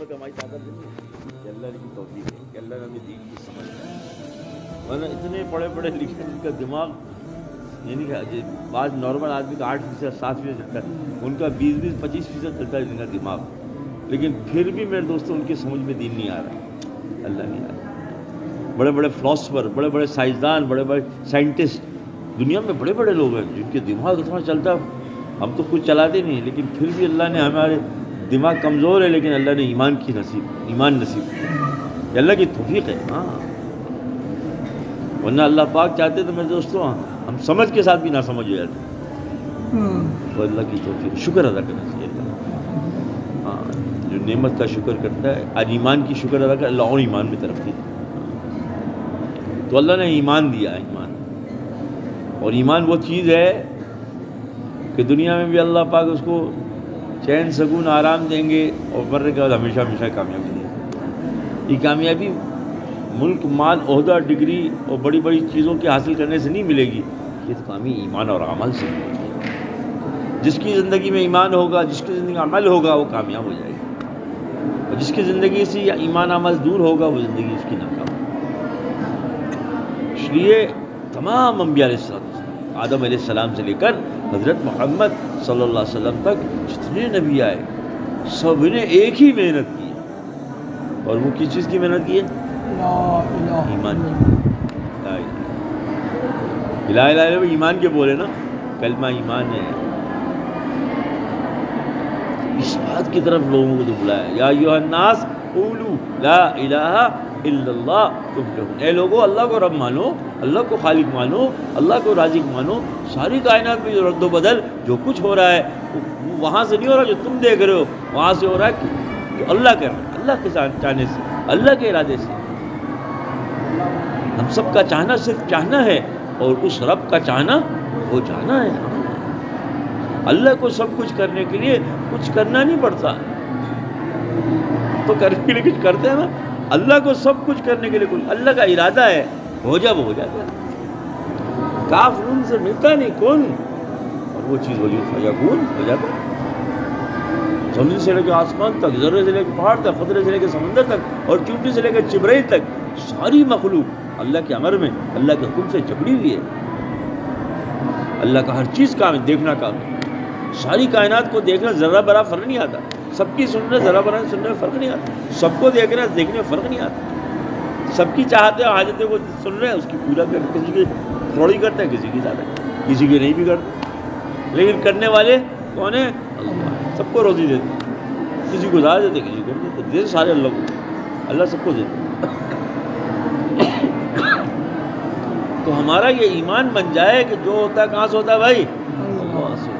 قوت ہماری طاقت نہیں ہے، اللہ کی توفیق ہے کہ اللہ نے ہمیں دین کی سمجھ ہے، ورنہ اتنے پڑھے پڑھے لکھے ان کا دماغ، یعنی کہ بعض نارمل آدمی کا 8% 7% چلتا ہے، ان کا 20-25% چلتا ہے ان کا دماغ، لیکن پھر بھی میرے دوستوں ان کی سمجھ میں دین نہیں آ رہا، اللہ نہیں آ رہا۔ بڑے بڑے فلاسفر، بڑے بڑے سائنسدان، بڑے بڑے سائنٹسٹ، دنیا میں بڑے بڑے لوگ ہیں جن کے دماغ اتنا چلتا ہے، ہم تو کچھ چلاتے نہیں، لیکن پھر بھی اللہ نے ہمارے دماغ کمزور ہے، لیکن اللہ نے ایمان نصیب کیا، یہ اللہ کی توفیق ہے۔ ہاں، ورنہ اللہ پاک چاہتے تو میرے دوستوں ہم سمجھ کے ساتھ بھی نہ سمجھ ہو جاتے، تو اللہ کی توفیق، شکر ادا کرنا چاہیے اللہ۔ ہاں، جو نعمت کا شکر کرتا ہے، آج ایمان کی شکر ادا کر، اللہ اور ایمان میں ترقی دے۔ تو اللہ نے ایمان دیا، ایمان، اور ایمان وہ چیز ہے کہ دنیا میں بھی اللہ پاک اس کو چین سکون آرام دیں گے، اور مرنے کے بعد ہمیشہ ہمیشہ کامیابی دیں گے۔ یہ کامیابی ملک، مال، عہدہ، ڈگری اور بڑی بڑی چیزوں کے حاصل کرنے سے نہیں ملے گی، یہ تو کامیابی ایمان اور عمل سے ملے گی۔ جس کی زندگی میں ایمان ہوگا، جس کی زندگی میں عمل ہوگا، وہ کامیاب ہو جائے گا، اور جس کی زندگی سے ایمان عمل دور ہوگا، وہ زندگی اس کی ناکام ہوگی۔ اس لیے تمام انبیاء علیہ السلام، آدم علیہ السلام سے لے کر حضرت محمد صلی اللہ علیہ وسلم تک جتنے نبی آئے، سب نے ایک ہی محنت کی ہے، اور وہ کس چیز کی محنت کی ہے؟ ایمان کی۔ لا الہ الا اللہ ایمان کے بولے نا، کلمہ ایمان ہے، اس بات کی طرف لوگوں کو تو بلایا، یا ایھا الناس قولوا لا الہ الا اللہ تفلحون، اے لوگو اللہ کو رب مانو، اللہ کو خالق مانو، اللہ کو رازق مانو، ساری کائنات میں جو رد و بدل جو کچھ ہو رہا ہے وہ وہاں سے نہیں ہو رہا جو تم دیکھ رہے ہو، وہاں سے ہو رہا ہے کہ اللہ کر رہا ہے، اللہ کے چاہنے سے، اللہ کے ارادے سے۔ ہم سب کا چاہنا صرف چاہنا ہے، اور اس رب کا چاہنا وہ چاہنا ہے۔ اللہ کو سب کچھ کرنے کے لیے کچھ کرنا نہیں پڑتا، تو کرنے کے لیے کچھ کرتے ہیں نا، اللہ کو سب کچھ کرنے کے لیے کچھ، اللہ کا ارادہ ہے، ہو جا وہ ہو جاتا ہے، کاف نون سے ملتا نہیں کون، اور وہ چیز وجود فیکون ہو جاتا ہے۔ زمین سے لے کے آسمان تک، ذرے سے لے کے پہاڑ تک، قطرے سے لے کے سمندر تک، اور چونٹی سے لے کے چبرئی تک، ساری مخلوق اللہ کے امر میں، اللہ کے حکم سے جکڑی ہوئی ہے۔ اللہ کا ہر چیز کام ہے، دیکھنا کام ہے، ساری کائنات کو دیکھنا ذرا برا فرق نہیں آتا، سب کی سننا ذرا برا سننے میں فرق نہیں آتا، سب کو دیکھنا دیکھنے میں فرق نہیں آتا، سب کی چاہتے اور حاجتیں کو سن رہے ہیں، اس کی پورا کر، کسی کی تھوڑی کرتے ہیں، کسی کی زیادہ، کسی کی نہیں بھی کرتے، لیکن کرنے والے کون ہیں؟ اللہ، سب کو روزی دیتے، کسی کو زیادہ دیتے، کسی کو نہیں دیتے، سارے اللہ کو، اللہ سب کو دیتے۔ تو ہمارا یہ ایمان بن جائے کہ جو ہوتا ہے کہاں سے ہوتا ہے بھائی؟ اللہ سے،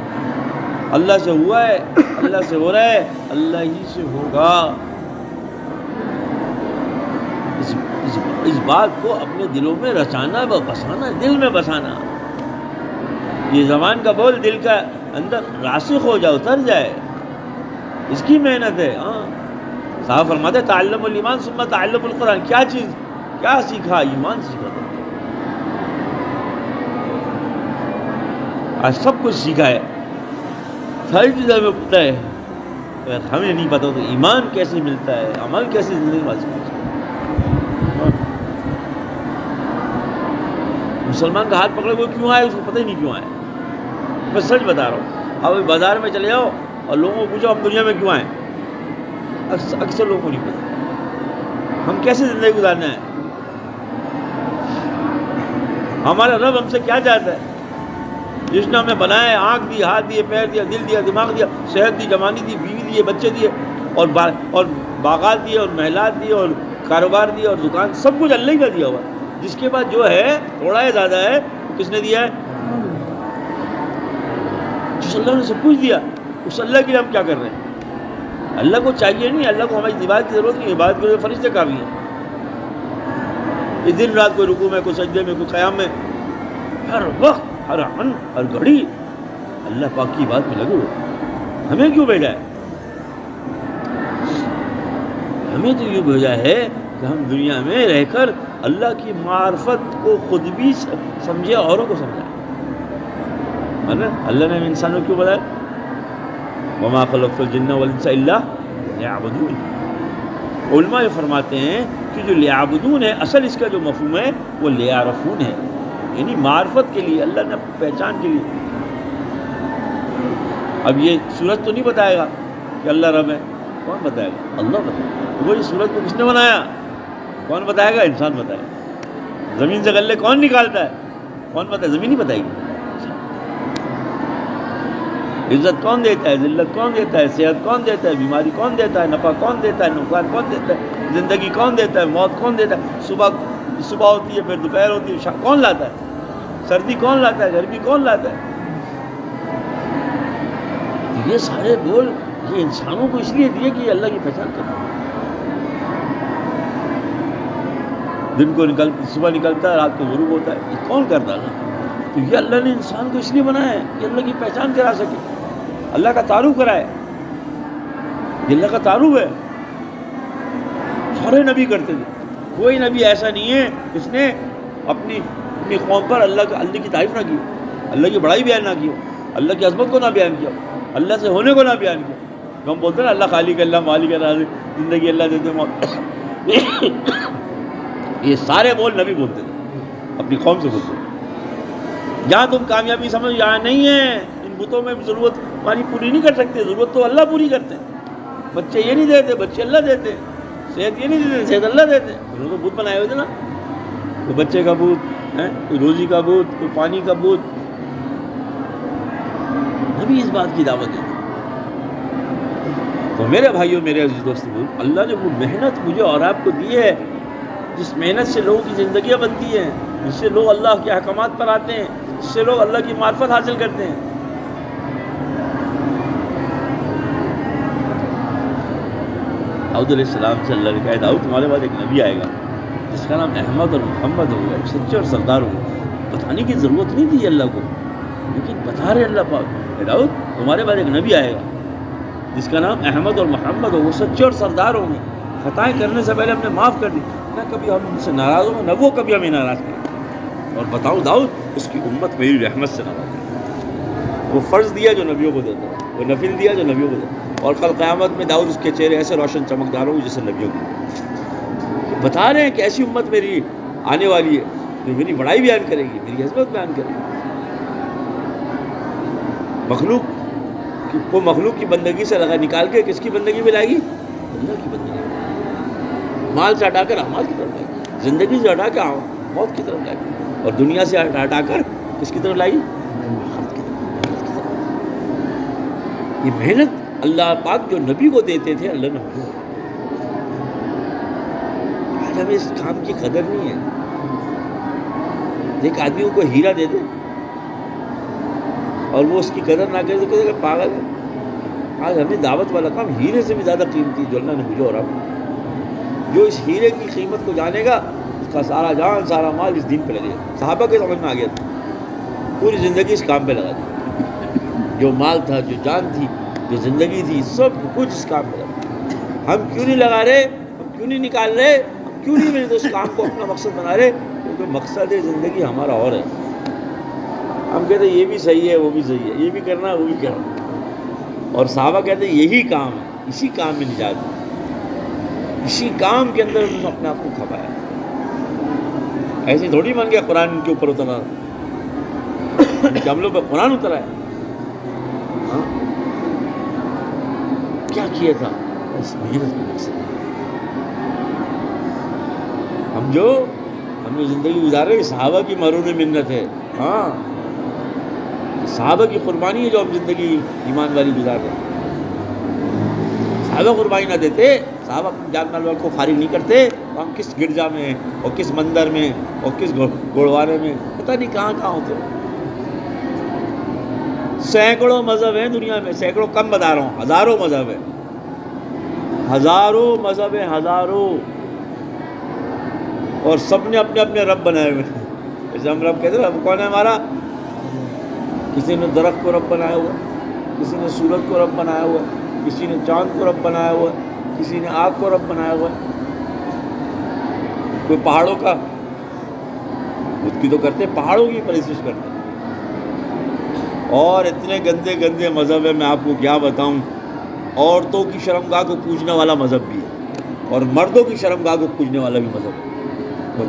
اللہ سے ہوا ہے، اللہ سے ہو رہا ہے، اللہ ہی سے ہوگا۔ اس بات کو اپنے دلوں میں رچانا، بسانا، دل میں بسانا، یہ زبان کا بول دل کا اندر راسخ ہو جائے، اتر جائے، اس کی محنت ہے۔ ہاں، صاحب فرماتے تعلم الایمان ثم تعلم القرآن، کیا چیز، کیا سیکھا؟ ایمان سیکھا تھا، آج سب کچھ سیکھا ہے، ساری چیزیں ہمیں پتہ ہے، اگر ہمیں نہیں پتہ تو ایمان کیسے ملتا ہے، عمل کیسے زندگی میں حاصل ہوتا ہے۔ مسلمان کا ہاتھ پکڑے وہ کیوں آئے، اس کو پتہ ہی نہیں کیوں آئے، میں سچ بتا رہا ہوں۔ اب بازار میں چلے جاؤ اور لوگوں کو پوچھو ہم دنیا میں کیوں آئے، اکثر لوگوں کو نہیں پتہ ہم کیسے زندگی گزارنا ہے، ہمارا رب ہم سے کیا چاہتا ہے، جس نے ہمیں بنایا ہے، آنکھ دی، ہاتھ دیے، پیر دیا، دل دیا، دماغ دیا، صحت دی، جوانی دی، بیوی دیے، بچے دیے، اور باغات دیے، اور محلات دیے، اور کاروبار دیا، اور دکان، سب کچھ اللہ ہی کا دیا ہوا، جس کے بعد جو ہے تھوڑا ہے زیادہ ہے وہ کس نے دیا ہے؟ جس اللہ نے سب کچھ دیا، اس اللہ کے لیے ہم کیا کر رہے ہیں؟ اللہ کو چاہیے نہیں، اللہ کو ہماری عبادت کی ضرورت نہیں، عبادت کے فرشتے کافی ہیں، یہ دن رات کوئی رکوع میں، کوئی سجدے میں، کوئی قیام میں، ہر وقت، ہر عمل، ہر گھڑی اللہ پاک کی بات میں لگو۔ ہمیں کیوں بھیجا ہے؟ ہمیں تو یہ بھیجا ہے کہ ہم دنیا میں رہ کر اللہ کی معرفت کو خود بھی سمجھے، اوروں کو سمجھائیں۔ اللہ نے انسانوں کیوں بتایا وما خلقت الجن والانس الا ليعبدون، علماء فرماتے ہیں کہ جو لیعبدون ہے اصل اس کا جو مفہوم ہے وہ لیعرفون ہے، یعنی معرفت کے لیے، اللہ نے اپنی پہچان کے لیے. اب یہ سورج تو نہیں بتائے گا کہ اللہ رب ہے، کون بتائے گا؟ اللہ بتائے گا. وہ یہ سورج کو کس نے بنایا؟ کون بتائے گا؟ انسان بتائے گا. زمین سے غلے کون نکالتا ہے؟ کون بتائے؟ زمین ہی بتائے گی. عزت کون دیتا ہے؟ ذلت کون دیتا ہے؟ صحت کون دیتا ہے؟ بیماری کون دیتا ہے؟ نفع کون دیتا ہے؟ نقصان کون دیتا ہے؟ زندگی کون دیتا ہے؟ موت کون دیتا ہے؟ صبح ہوتی ہے، پھر دوپہر ہوتی ہے، کون لاتا ہے؟ سردی کون لاتا ہے؟ گرمی کون لاتا ہے؟ یہ سارے بول یہ انسانوں کو اس لیے دیے کہ یہ اللہ کی پہچان کریں. دن کو صبح نکلتا ہے، رات کو غروب ہوتا ہے، یہ کون کرتا ہے؟ تو یہ اللہ نے انسان کو اس لیے بنایا ہے کہ اللہ کی پہچان کرا سکے، اللہ کا تعارف کرائے. یہ اللہ کا تعارف ہے. سارے نبی کرتے تھے، کوئی نبی ایسا نہیں ہے جس نے اپنی قوم پر اللہ کی تعریف نہ کی، اللہ کی بڑائی بیان نہ کی، اللہ کی عظمت کو نہ بیان کیا، اللہ سے ہونے کو نہ بیان کیا. ہم بولتے ہیں نا اللہ خالق ہے، اللہ مالک ہے، رازق، زندگی اللہ دیتے موت. یہ سارے بول نبی بولتے تھے، اپنی قوم سے بولتے تھے. جہاں تم کامیابی سمجھ یہاں نہیں ہے. ان بتوں میں ضرورت ہماری پوری نہیں کر سکتے، ضرورت تو اللہ پوری کرتے ہیں. بچے یہ نہیں دیتے، بچے اللہ دیتے ہیں. صحت یہ نہیں دیتے، صحت اللہ دیتے ہیں. انہوں نے بت بنائے ہوئے تھے نا، کوئی بچے کا بت ہے، کوئی روزی کا بت، کوئی پانی کا بت. نبی اس بات کی دعوت دیتے. تو میرے بھائیوں، میرے عزیز دوستو، اللہ نے وہ محنت مجھے اور آپ کو دی ہے جس محنت سے لوگوں کی زندگیاں بنتی ہیں، جس سے لوگ اللہ کے احکامات پر آتے ہیں، جس سے لوگ اللہ کی معرفت حاصل کرتے ہیں. داؤد علیہ السلام سے اللہ نے کہا داؤد تمہارے بعد ایک نبی آئے گا جس کا نام احمد اور محمد ہوگا، سچے اور سردار ہوگا. بتانے کی ضرورت نہیں تھی اللہ کو، لیکن بتا رہے اللہ پاک کہ داؤد تمہارے بعد ایک نبی آئے گا جس کا نام احمد اور محمد ہو، وہ سچے اور سردار ہوں گے. خطائیں کرنے سے پہلے ہم نے معاف کر دی، نہ کبھی ہم ان سے ناراض ہوں گے، نہ وہ کبھی ہمیں ناراض کریں. اور بتاؤ داؤد اس کی امت میری رحمت سے ناراض ہے. وہ فرض دیا جو نبیوں کو دیتا ہے، وہ نفل دیا جو نبیوں کو دیتا ہے. اور کل قیامت میں داؤد اس کے چہرے ایسے روشن چمکدار ہوں جیسے نبیوں کو. بتا رہے ہیں کہ ایسی امت میری آنے والی ہے جو میری بڑائی بیان کرے گی، میری عظمت بیان کرے گی. مخلوق کی بندگی سے لگا نکال کے کس کی بندگی میں لائے گی؟ اللہ کی بندگی. مال سے ہٹا کر اعمال کی طرف لائے گی، زندگی سے ہٹا کر موت کی طرف لائے گی، اور دنیا سے ہٹا کر کس کی طرف لائے گی؟ موت کی طرف. یہ محنت اللہ پاک جو نبی کو دیتے تھے اللہ نے ہمیں. آج ہمیں اس کام کی قدر نہیں ہے. ایک آدمی کو ہیرا دے دے اور وہ اس کی قدر نہ کرے تو کہے گا پاگل ہے. آج ہمیں دعوت والا کام ہیرے سے بھی زیادہ قیمتی جو اللہ نے مجھے اور آپ. جو اس ہیرے کی قیمت کو جانے گا اس کا سارا جان سارا مال اس دین پہ لگے گا. صحابہ کے سمجھ میں آ گیا تھا، پوری زندگی اس کام پہ لگا دی. جو مال تھا، جو جان تھی، جو زندگی تھی، سب کچھ اس کام پہ لگا. ہم کیوں نہیں لگا رہے؟ ہم کیوں نہیں نکال رہے؟ ہم کیوں نہیں اس کام کو اپنا مقصد بنا رہے؟ کیونکہ مقصد زندگی ہمارا اور ہے. ہم کہتے ہیں یہ بھی صحیح ہے، وہ بھی صحیح ہے، یہ بھی کرنا ہے، وہ بھی کرنا. اور صحابہ کہتے ہیں یہی کام ہے، اسی کام میں نجات ہے، اسی کام کے اندر انہوں نے اپنے آپ کو کھپایا. ایسے تھوڑی بن گیا قرآن ان کے اوپر اترا، ان کے عملوں پہ قرآن اترا ہے. کیا کیا تھا؟ اس محنت کے مقصد. ہم جو زندگی گزار رہے ہیں صحابہ کی مرہون منت ہے. ہاں، صحابہ کی قربانی ہے جو ہم زندگی ایمان والی گزار رہے ہیں. صحابہ قربانی نہ دیتے، صحابہ اپنے جان مال کو فارغ نہیں کرتے، تو ہم کس گرجا میں اور کس مندر میں اور کس گوڑوانے میں پتہ نہیں کہاں کہاں ہوتے. سینکڑوں مذہب ہیں دنیا میں، سینکڑوں کم بتا رہا ہوں، ہزاروں مذہب ہیں، ہزاروں مذہب ہیں، ہزاروں. اور سب نے اپنے اپنے رب بنائے ہوئے ہیں. جیسے ہم رب کہتے ہیں رب کون ہے ہمارا؟ کسی نے درخت کو رب بنایا ہوا، کسی نے سورج کو رب بنایا ہوا، کسی نے چاند کو رب بنایا ہوا، کسی نے آگ کو رب بنایا ہوا. کوئی پہاڑوں کا خود کی تو کرتے، پہاڑوں کی پرستش کرتے. اور اتنے گندے گندے مذہب ہے، میں آپ کو کیا بتاؤں. عورتوں کی شرمگاہ کو پوجنے والا مذہب بھی ہے. اور مردوں کی شرمگاہ کو پوجنے والا بھی مذہب ہے.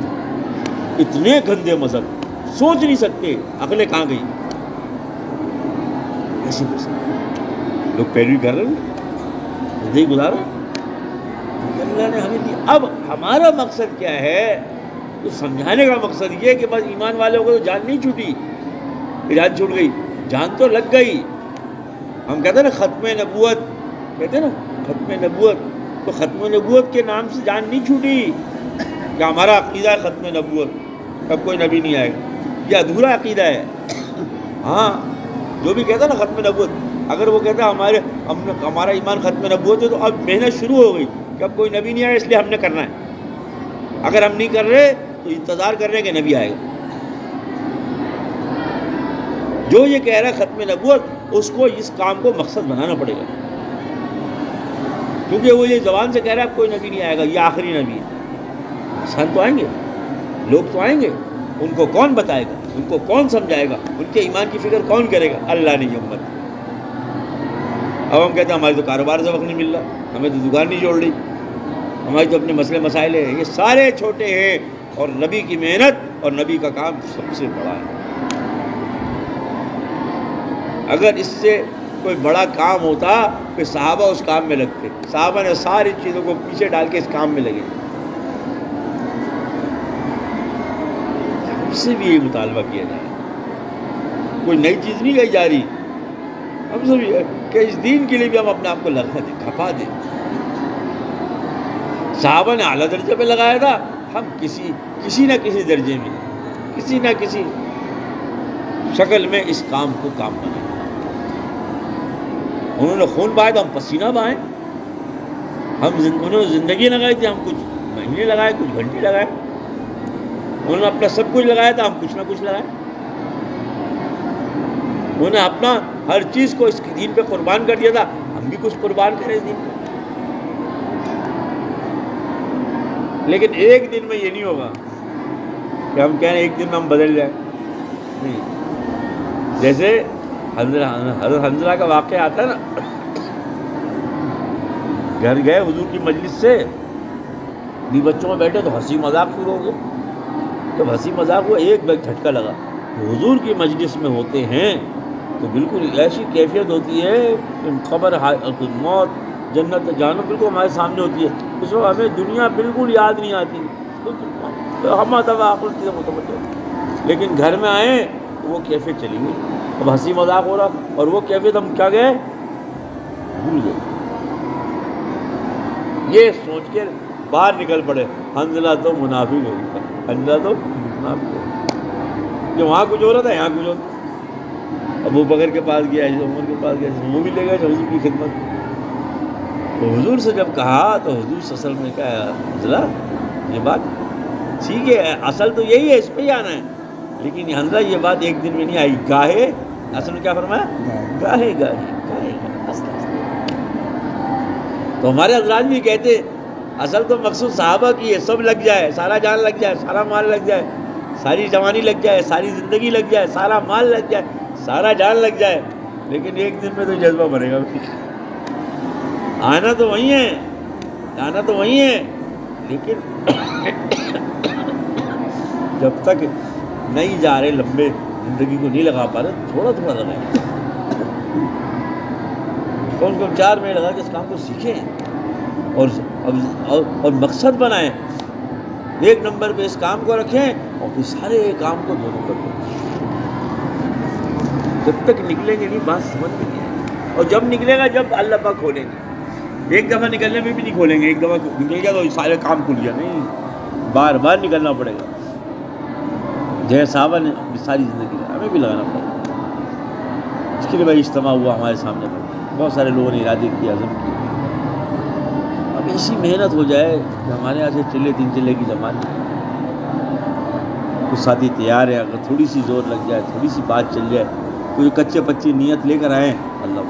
اتنے گندے مذہب, سوچ نہیں سکتے, عقلیں کہاں گئی. ایسی لوگ پیروی کر رہے ہیں, زندگی گزار رہے ہیں. اللہ نے ہمیں دی. اب ہمارا مقصد کیا ہے؟ تو سمجھانے کا مقصد یہ کہ بس ایمان والوں کو تو جان نہیں چھوٹی, جان چھوٹ گئی, جان تو لگ گئی. ہم کہتے ہیں نا ختم نبوت, کہتے ہیں نا ختم نبوت, تو ختم نبوت کے نام سے جان نہیں چھوٹی کہ ہمارا عقیدہ ہے ختم نبوت, اب کوئی نبی نہیں آئے گا. یہ ادھورا عقیدہ ہے. ہاں, جو بھی کہتا ہے نا ختم نبوت, اگر وہ کہتا ہے ہمارا ایمان ختم نبوت ہے, تو اب محنت شروع ہو گئی کہ اب کوئی نبی نہیں آیا اس لیے ہم نے کرنا ہے. اگر ہم نہیں کر رہے تو انتظار کر رہے ہیں کہ نبی آئے گا. جو یہ کہہ رہا ہے ختم نبوت, اس کو اس کام کو مقصد بنانا پڑے گا, کیونکہ وہ یہ زبان سے کہہ رہا ہے اب کوئی نبی نہیں آئے گا, یہ آخری نبی ہے. انسان تو آئیں گے, لوگ تو آئیں گے, ان کو کون بتائے گا, ان کو کون سمجھائے گا, ان کے ایمان کی فکر کون کرے گا؟ اللہ نے یہ امت. اب ہم کہتے ہیں ہمارے تو کاروبار سے وقت نہیں مل رہا, ہمیں تو دکان نہیں جوڑ رہی, ہمارے تو اپنے مسئلے مسائل ہیں. یہ سارے چھوٹے ہیں, اور نبی کی محنت اور نبی کا کام سب سے بڑا ہے. اگر اس سے کوئی بڑا کام ہوتا کہ صحابہ اس کام میں لگتے. صحابہ نے ساری چیزوں کو پیچھے ڈال کے اس کام میں لگے. ہم سے بھی یہ مطالبہ کیا جائے, کوئی نئی چیز نہیں کہی جا رہی. ہم سے بھی کہ اس دین کے لیے بھی ہم اپنے آپ کو لگا دیں, کھپا دیں. صحابہ نے اعلیٰ درجے پہ لگایا تھا, ہم کسی نہ کسی درجے میں, کسی نہ کسی شکل میں اس کام کو کام بنائیں. انہوں نے خون بہایا تو ہم پسینہ بہائیں. انہوں نے زندگی لگائی تھی, ہم کچھ مہینے لگائے, کچھ گھنٹے لگائے. انہوں نے اپنا سب کچھ لگایا تھا, ہم کچھ نہ کچھ لگائے. انہوں نے اپنا ہر چیز کو اس دین پہ قربان کر دیا تھا, ہم بھی کچھ قربان کریں اس دین پہ. لیکن ایک دن میں یہ نہیں ہوگا کہ ہم کہیں ایک دن میں ہم بدل جائیں. نہیں, جیسے حضرت حنظلہ کا واقعہ آتا ہے نا, گھر گئے حضور کی مجلس سے, بھی بچوں میں بیٹھے تو ہنسی مذاق شروع ہو گیا. جب ہنسی مذاق ہوا, ایک بیگ جھٹکا لگا. حضور کی مجلس میں ہوتے ہیں تو بالکل ایسی کیفیت ہوتی ہے کہ خبر موت جنت جہنم بالکل ہمارے سامنے ہوتی ہے. اس وقت ہمیں دنیا بالکل یاد نہیں آتی, ہم متوجہ. لیکن گھر میں آئے تو وہ کیفیت چلی گئی. اب ہنسی مذاق ہو رہا, اور وہ کیفیت ہم کیا گئے, بھول گئے. یہ سوچ کے باہر نکل پڑے, حنظلہ تو منافق ہو گیا, حنظلہ تو منافق ہو گیا. کہ وہاں کچھ ہو رہا تھا, یہاں کچھ ہو رہا. ابو بکر کے پاس گیا, عمر کے پاس گیا, وہ بھی لے گئے حضور کی خدمت. تو حضور سے جب کہا تو حضور صلی اللہ علیہ وسلم نے کہا, حنظلہ یہ بات ٹھیک ہے, اصل تو یہی ہے, اس پہ ہی آنا ہے. لیکن حنظلہ یہ بات ایک دن میں نہیں آئی, گاہے. اصل میں کیا فرمایا, گاہے گاہے گاہے. تو ہمارے حضرات بھی کہتے اصل تو مقصود صحابہ کی ہے, سب لگ جائے, سارا جان لگ جائے, سارا مال لگ جائے, ساری جوانی لگ جائے, ساری زندگی لگ جائے, سارا مال لگ جائے, سارا جان لگ جائے. لیکن ایک دن میں تو جذبہ بنے گا. آنا تو وہی ہے, آنا تو وہی ہے, لیکن جب تک نہیں جا رہے, لمبے زندگی کو نہیں لگا پا رہے, تھوڑا تھوڑا لگائیں. کم 4 مہینے لگا کے اس کام کو سیکھیں اور مقصد بنائیں. 1 نمبر پہ اس کام کو رکھیں, اور پھر سارے کام کو دونوں کر دیں. جب تک نکلیں گے نہیں, بات سمجھ میں نہیں آئے. اور جب نکلے گا, جب اللہ پاک کھولیں گے. ایک دفعہ نکلنے میں بھی نہیں کھولیں گے, ایک دفعہ نکل گیا تو سارے کام کھل گیا. نہیں, بار بار نکلنا پڑے گا. جیسے صحابہ نے ساری زندگی ہمیں بھی لگانا پڑے گا. اس کے لیے بھائی اجتماع ہوا ہمارے سامنے, بہت سارے لوگوں نے ارادے کیے, عزم کیا. اب ایسی محنت ہو جائے کہ ہمارے یہاں سے چلے 3 چلے کی جماعت. کچھ ساتھی تیار ہے, اگر تھوڑی سی زور لگ جائے, تھوڑی سی بات چل جائے, کوئی کچے پچی نیت لے کر آئیں, اللہ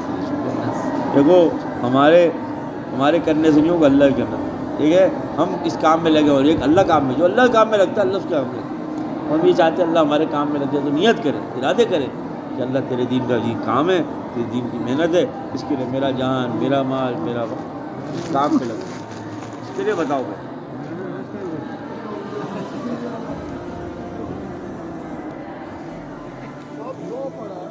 دیکھو ہمارے کرنے سے نہیں ہوگا, اللہ کے کرنا. ٹھیک ہے, ہم اس کام میں لگے, اور ایک اللہ کام میں, جو اللہ کام میں لگتا ہے اللہ اس کے کام میں. ہم یہ چاہتے ہیں اللہ ہمارے کام میں لگ جائے, تو نیت کریں, ارادے کریں کہ اللہ تیرے دین کا یہ کام ہے, تیرے دین کی محنت ہے, اس کے لیے میرا جان, میرا مال, میرا وقت کام پہ لگا. چلیے بتاؤ بھائی. پڑا